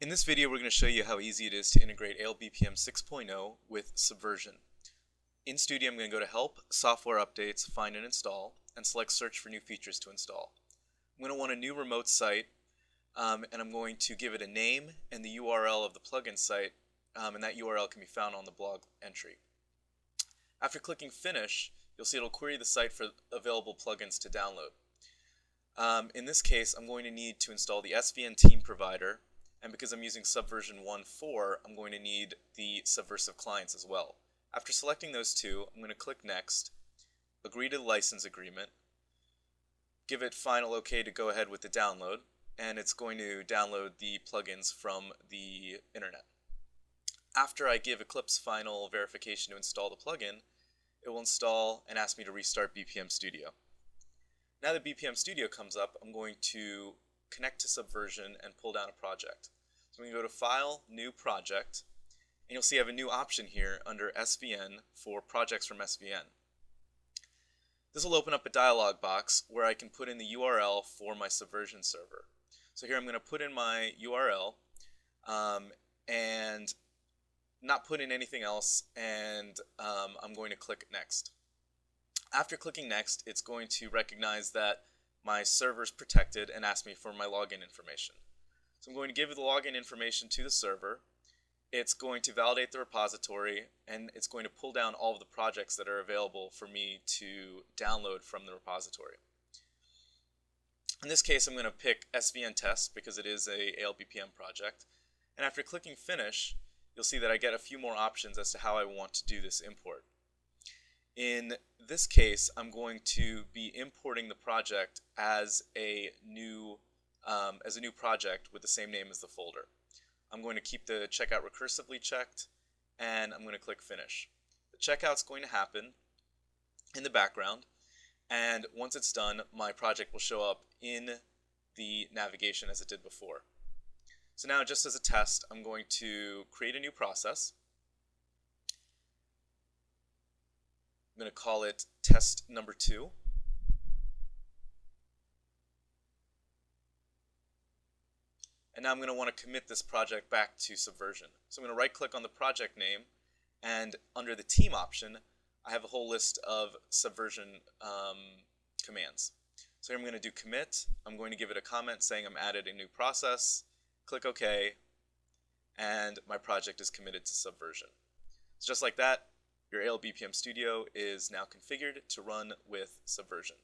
In this video, we're going to show you how easy it is to integrate ALBPM 6.0 with Subversion. In Studio, I'm going to go to Help, Software Updates, Find and Install, and select Search for new features to install. I'm going to want a new remote site, and I'm going to give it a name and the URL of the plugin site, and that URL can be found on the blog entry. After clicking Finish, you'll see it'll query the site for available plugins to download. In this case, I'm going to need to install the SVN Team Provider, and because I'm using Subversion 1.4, I'm going to need the Subversive clients as well. After selecting those two, I'm going to click Next, agree to the license agreement, give it final OK to go ahead with the download, and it's going to download the plugins from the internet. After I give Eclipse final verification to install the plugin, it will install and ask me to restart BPM Studio. Now that BPM Studio comes up, I'm going to connect to Subversion and pull down a project. So we can go to File, New Project, and you'll see I have a new option here under SVN for projects from SVN. This will open up a dialog box where I can put in the URL for my Subversion server. So here I'm going to put in my URL and not put in anything else, and I'm going to click Next. After clicking Next, it's going to recognize that my server is protected and ask me for my login information. So I'm going to give the login information to the server. It's going to validate the repository, and it's going to pull down all of the projects that are available for me to download from the repository. In this case, I'm going to pick SVN Test because it is a ALBPM project. And after clicking Finish, you'll see that I get a few more options as to how I want to do this import. In this case, I'm going to be importing the project as a new project with the same name as the folder. I'm going to keep the checkout recursively checked, and I'm going to click Finish. The checkout's going to happen in the background, and once it's done, my project will show up in the navigation as it did before. So now, just as a test, I'm going to create a new process. I'm going to call it test number 2. And now I'm going to want to commit this project back to Subversion. So I'm going to right click on the project name, and under the team option, I have a whole list of Subversion commands. So here I'm going to do commit. I'm going to give it a comment saying I'm added a new process, click OK, and my project is committed to Subversion. So just like that, your ALBPM Studio is now configured to run with Subversion.